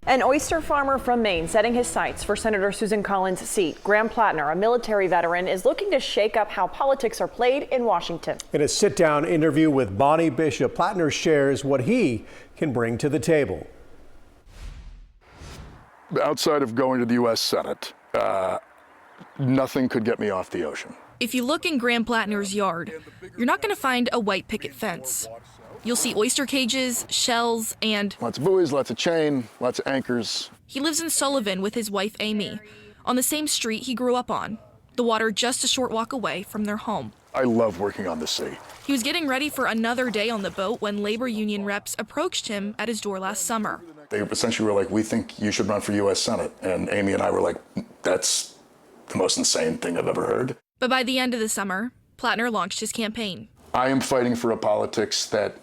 An oyster farmer from Maine setting his sights for Senator Susan Collins' seat. Graham Platner, a military veteran, is looking to shake up how politics are played in Washington. In a sit-down interview with Bonnie Bishop, Platner shares what he can bring to the table. Outside of going to the U.S. Senate, nothing could get me off the ocean. If you look in Graham Platner's yard, you're not going to find a white picket fence. You'll see oyster cages, shells, and lots of buoys, lots of chain, lots of anchors. He lives in Sullivan with his wife, Amy, on the same street he grew up on, the water just a short walk away from their home. I love working on the sea. He was getting ready for another day on the boat when labor union reps approached him at his door last summer. They essentially were like, "We think you should run for U.S. Senate." And Amy and I were like, "That's the most insane thing I've ever heard." But by the end of the summer, Platner launched his campaign. I am fighting for a politics that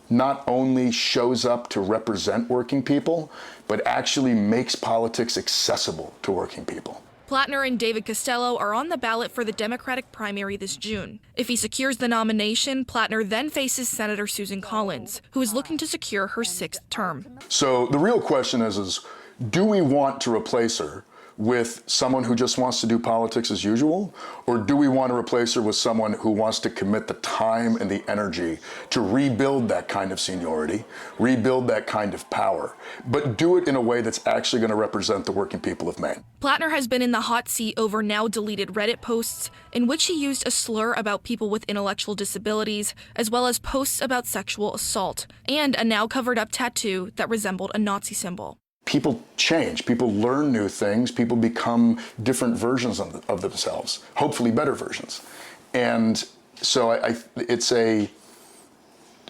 not only shows up to represent working people, but actually makes politics accessible to working people. Platner and David Costello are on the ballot for the Democratic primary this June. If he secures the nomination, Platner then faces Senator Susan Collins, who is looking to secure her 6th term. So the real question is do we want to replace her with someone who just wants to do politics as usual, or do we want to replace her with someone who wants to commit the time and the energy to rebuild that kind of seniority, rebuild that kind of power, but do it in a way that's actually going to represent the working people of Maine? Platner has been in the hot seat over now deleted Reddit posts in which he used a slur about people with intellectual disabilities, as well as posts about sexual assault, and a now covered up tattoo that resembled a Nazi symbol. People change, people learn new things, people become different versions of themselves, hopefully better versions. And so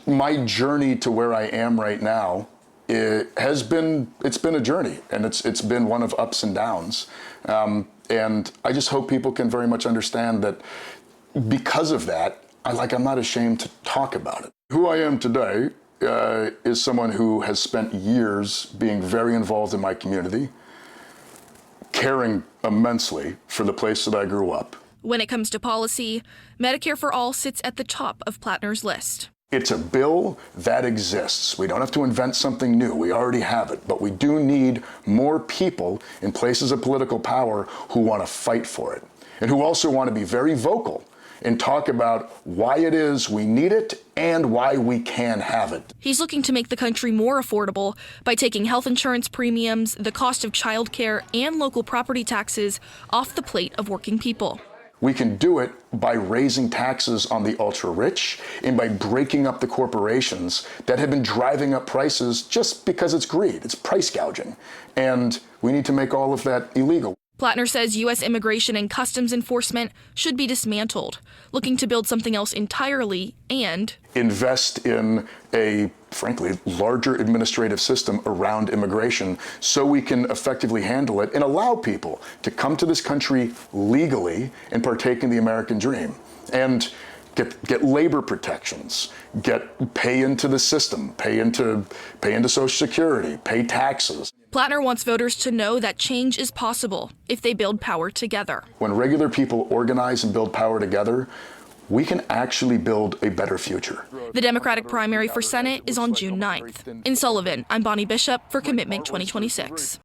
my journey to where I am right now, it's been a journey, and it's been one of ups and downs. And I just hope people can very much understand that because of that, I'm not ashamed to talk about it. Who I am today is someone who has spent years being very involved in my community, caring immensely for the place that I grew up. When it comes to policy, Medicare for All sits at the top of Platner's list. It's a bill that exists. We don't have to invent something new. We already have it. But we do need more people in places of political power who want to fight for it, and who also want to be very vocal and talk about why it is we need it and why we can have it. He's looking to make the country more affordable by taking health insurance premiums, the cost of childcare, and local property taxes off the plate of working people. We can do it by raising taxes on the ultra-rich and by breaking up the corporations that have been driving up prices just because it's greed, it's price gouging. And we need to make all of that illegal. Platner says U.S. immigration and customs enforcement should be dismantled, looking to build something else entirely and invest in a, frankly, larger administrative system around immigration so we can effectively handle it and allow people to come to this country legally and partake in the American dream. And get labor protections, pay into the system, pay into Social Security, pay taxes. Platner wants voters to know that change is possible if they build power together. When regular people organize and build power together, we can actually build a better future. The Democratic primary for Senate is on June 9th. In Sullivan, I'm Bonnie Bishop for Commitment 2026.